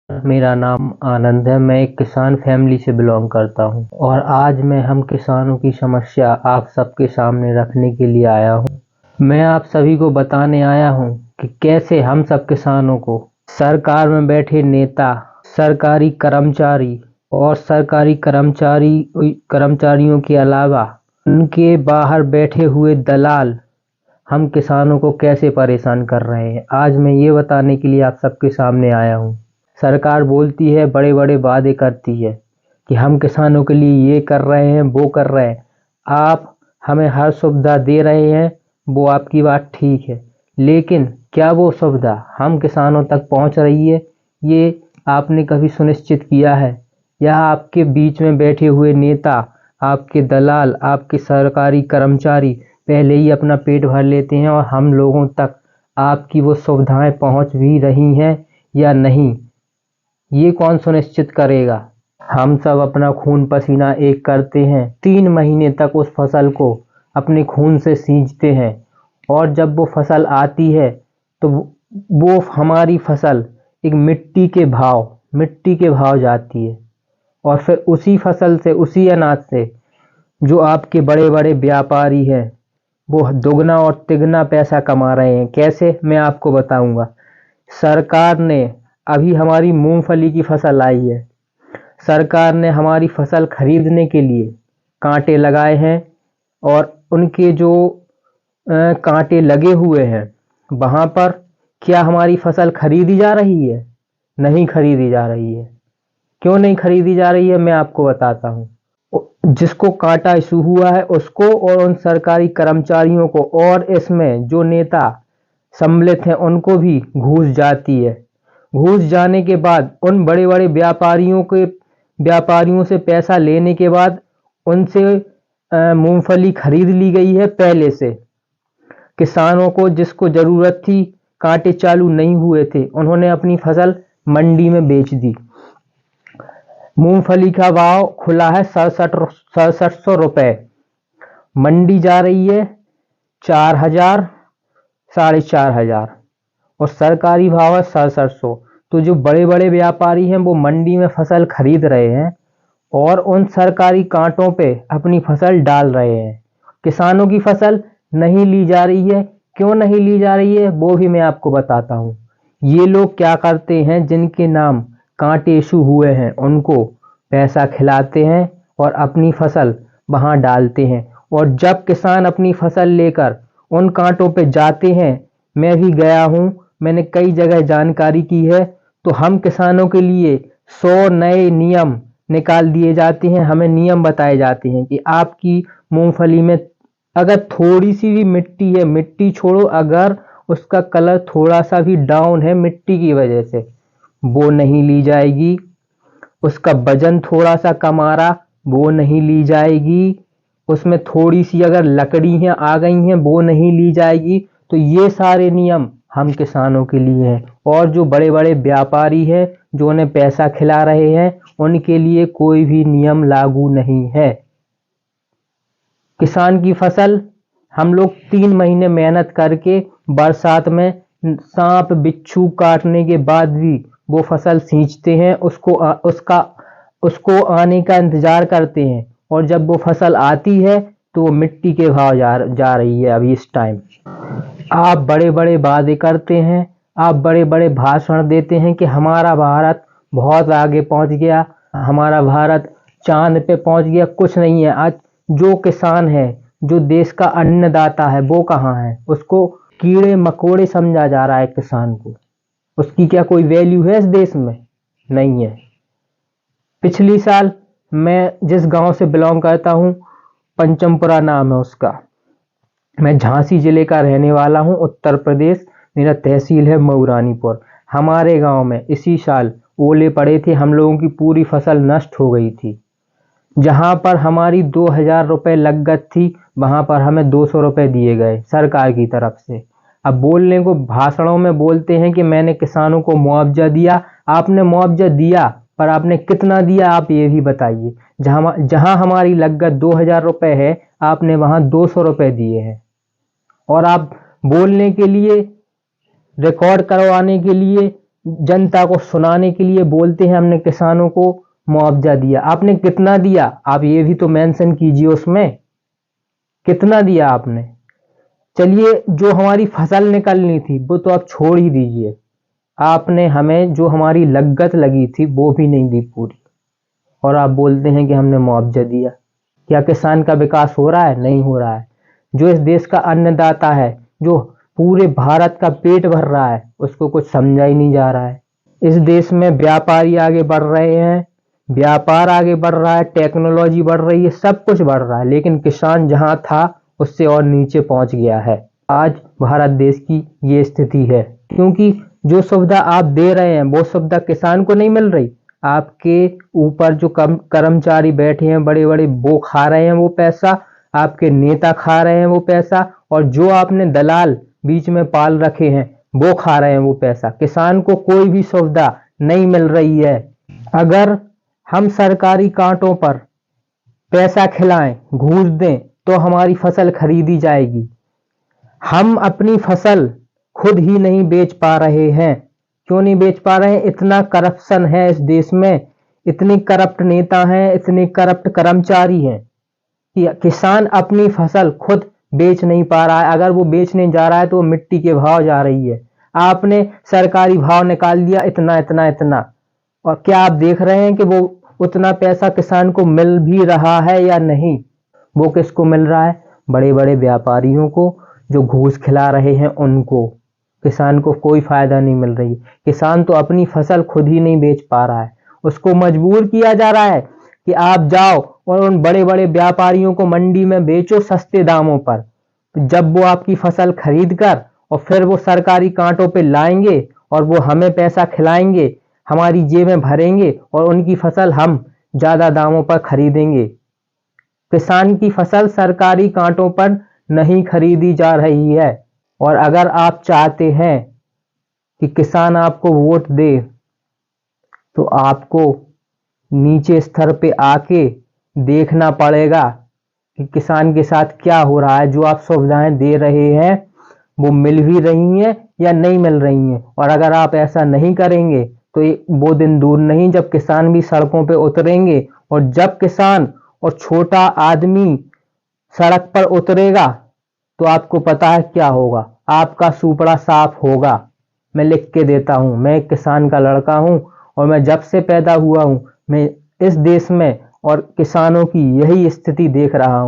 मेरा नाम आनंद है। मैं एक किसान फैमिली से बिलोंग करता हूँ और आज मैं हम किसानों की समस्या आप सबके सामने रखने के लिए आया हूँ। मैं आप सभी को बताने आया हूँ कि कैसे हम सब किसानों को सरकार में बैठे नेता, सरकारी कर्मचारी और सरकारी कर्मचारियों के अलावा उनके बाहर बैठे हुए दलाल हम किसानों को कैसे परेशान कर रहे हैं। आज मैं ये बताने के लिए आप सबके सामने आया हूँ। सरकार बोलती है, बड़े बड़े वादे करती है कि हम किसानों के लिए ये कर रहे हैं, वो कर रहे हैं। आप हमें हर सुविधा दे रहे हैं, वो आपकी बात ठीक है, लेकिन क्या वो सुविधा हम किसानों तक पहुंच रही है, ये आपने कभी सुनिश्चित किया है? या आपके बीच में बैठे हुए नेता, आपके दलाल, आपके सरकारी कर्मचारी पहले ही अपना पेट भर लेते हैं और हम लोगों तक आपकी वो सुविधाएं पहुंच भी रही हैं या नहीं, ये कौन सुनिश्चित करेगा? हम सब अपना खून पसीना एक करते हैं, 3 महीने तक उस फसल को अपने खून से सींचते हैं और जब वो फसल आती है तो वो हमारी फसल एक मिट्टी के भाव जाती है और फिर उसी फसल से, उसी अनाज से जो आपके बड़े बड़े व्यापारी हैं वो दुगना और तिगना पैसा कमा रहे हैं। कैसे, मैं आपको बताऊंगा। सरकार ने अभी हमारी मूंगफली की फसल आई है, सरकार ने हमारी फसल खरीदने के लिए कांटे लगाए हैं और उनके जो कांटे लगे हुए हैं वहां पर क्या हमारी फसल खरीदी जा रही है? नहीं खरीदी जा रही है। क्यों नहीं खरीदी जा रही है, मैं आपको बताता हूँ। जिसको कांटा इशू हुआ है उसको और उन सरकारी कर्मचारियों को और इसमें जो नेता सम्मिलित हैं उनको भी घूस जाती है। घूस जाने के बाद उन बड़े बड़े व्यापारियों से पैसा लेने के बाद उनसे मूंगफली खरीद ली गई है पहले से। किसानों को जिसको जरूरत थी, कांटे चालू नहीं हुए थे, उन्होंने अपनी फसल मंडी में बेच दी। मूंगफली का भाव खुला है 6700 रुपए, मंडी जा रही है 4000, 4500 और सरकारी भाव है 6700। तो जो बड़े बड़े व्यापारी हैं वो मंडी में फसल खरीद रहे हैं और उन सरकारी कांटों पे अपनी फसल डाल रहे हैं। किसानों की फसल नहीं ली जा रही है। क्यों नहीं ली जा रही है वो भी मैं आपको बताता हूँ। ये लोग क्या करते हैं, जिनके नाम कांटे इशू हुए हैं उनको पैसा खिलाते हैं और अपनी फसल वहां डालते हैं और जब किसान अपनी फसल लेकर उन कांटों पे जाते हैं, मैं भी गया हूँ, मैंने कई जगह जानकारी की है, तो हम किसानों के लिए 100 नए नियम निकाल दिए जाते हैं। हमें नियम बताए जाते हैं कि आपकी मूंगफली में अगर थोड़ी सी भी मिट्टी है, मिट्टी छोड़ो, अगर उसका कलर थोड़ा सा भी डाउन है मिट्टी की वजह से, वो नहीं ली जाएगी। उसका वजन थोड़ा सा कम आ रहा, वो नहीं ली जाएगी। उसमें थोड़ी सी अगर लकड़ियां आ गई हैं वो नहीं ली जाएगी। तो ये सारे नियम हम किसानों के लिए हैं और जो बड़े बड़े व्यापारी हैं जो उन्हें पैसा खिला रहे हैं उनके लिए कोई भी नियम लागू नहीं है। किसान की फसल हम लोग 3 महीने मेहनत करके बरसात में सांप बिच्छू काटने के बाद भी वो फसल सींचते हैं, उसको आने का इंतजार करते हैं और जब वो फसल आती है तो वो मिट्टी के भाव जा रही है। अभी इस टाइम आप बड़े बड़े वादे करते हैं, आप बड़े बड़े भाषण देते हैं कि हमारा भारत बहुत आगे पहुंच गया, हमारा भारत चांद पे पहुंच गया। कुछ नहीं है। आज जो किसान है, जो देश का अन्नदाता है, वो कहाँ है? उसको कीड़े मकोड़े समझा जा रहा है। किसान को उसकी क्या कोई वैल्यू है इस देश में? नहीं है। पिछली साल मैं जिस गांव से बिलोंग करता हूं, पंचमपुरा नाम है उसका, मैं झांसी जिले का रहने वाला हूं, उत्तर प्रदेश। मेरा तहसील है मऊरानीपुर। हमारे गांव में इसी साल ओले पड़े थे, हम लोगों की पूरी फसल नष्ट हो गई थी। जहां पर हमारी 2000 रुपए लागत थी वहां पर हमें 200 रुपए दिए गए सरकार की तरफ से। अब बोलने को भाषणों में बोलते हैं कि मैंने किसानों को मुआवजा दिया। आपने मुआवजा दिया पर आपने कितना दिया, आप ये भी बताइए। जहां हमारी लागत 2000 रुपए है, आपने वहां 200 रुपए दिए हैं और आप बोलने के लिए, रिकॉर्ड करवाने के लिए जनता को सुनाने के लिए बोलते हैं हमने किसानों को मुआवजा दिया। आपने कितना दिया? आप ये भी तो मेंशन कीजिए उसमें, कितना दिया आपने। चलिए, जो हमारी फसल निकलनी थी वो तो आप छोड़ ही दीजिए, आपने हमें जो हमारी लागत लगी थी वो भी नहीं दी पूरी, और आप बोलते हैं कि हमने मुआवजा दिया। क्या किसान का विकास हो रहा है? नहीं हो रहा है। जो इस देश का अन्नदाता है, जो पूरे भारत का पेट भर रहा है, उसको कुछ समझा ही नहीं जा रहा है। इस देश में व्यापारी आगे बढ़ रहे हैं, व्यापार आगे बढ़ रहा है, टेक्नोलॉजी बढ़ रही है, सब कुछ बढ़ रहा है, लेकिन किसान जहां था उससे और नीचे पहुंच गया है। आज भारत देश की ये स्थिति है, क्योंकि जो सुविधा आप दे रहे हैं वो सुविधा किसान को नहीं मिल रही। आपके ऊपर जो कर्मचारी बैठे हैं बड़े बड़े, वो खा रहे हैं वो पैसा, आपके नेता खा रहे हैं वो पैसा, और जो आपने दलाल बीच में पाल रखे हैं वो खा रहे हैं वो पैसा। किसान को कोई भी सुविधा नहीं मिल रही है। अगर हम सरकारी कांटों पर पैसा खिलाएं, घूस दें, तो हमारी फसल खरीदी जाएगी। हम अपनी फसल खुद ही नहीं बेच पा रहे हैं। क्यों नहीं बेच पा रहे हैं? इतना करप्शन है इस देश में, इतने करप्ट नेता हैं, इतने करप्ट कर्मचारी हैं कि किसान अपनी फसल खुद बेच नहीं पा रहा है। अगर वो बेचने जा रहा है तो मिट्टी के भाव जा रही है। आपने सरकारी भाव निकाल दिया इतना इतना इतना, और क्या आप देख रहे हैं कि वो उतना पैसा किसान को मिल भी रहा है या नहीं? वो किसको मिल रहा है? बड़े बड़े व्यापारियों को, जो घूस खिला रहे हैं उनको। किसान को कोई फायदा नहीं मिल रही। किसान तो अपनी फसल खुद ही नहीं बेच पा रहा है, उसको मजबूर किया जा रहा है कि आप जाओ और उन बड़े बड़े व्यापारियों को मंडी में बेचो सस्ते दामों पर। जब वो आपकी फसल खरीद कर और फिर वो सरकारी कांटों पे लाएंगे और वो हमें पैसा खिलाएंगे, हमारी जेबें भरेंगे, और उनकी फसल हम ज्यादा दामों पर खरीदेंगे। किसान की फसल सरकारी कांटों पर नहीं खरीदी जा रही है। और अगर आप चाहते हैं कि किसान आपको वोट दे, तो आपको नीचे स्तर पे आके देखना पड़ेगा कि किसान के साथ क्या हो रहा है। जो आप सुविधाएं दे रहे हैं वो मिल भी रही हैं या नहीं मिल रही हैं। और अगर आप ऐसा नहीं करेंगे तो वो दिन दूर नहीं जब किसान भी सड़कों पे उतरेंगे, और जब किसान और छोटा आदमी सड़क पर उतरेगा तो आपको पता है क्या होगा? आपका सुपड़ा साफ होगा। मैं लिख के देता हूं, मैं एक किसान का लड़का हूं, और मैं जब से पैदा हुआ हूं मैं इस देश में और किसानों की यही स्थिति देख रहा हूं।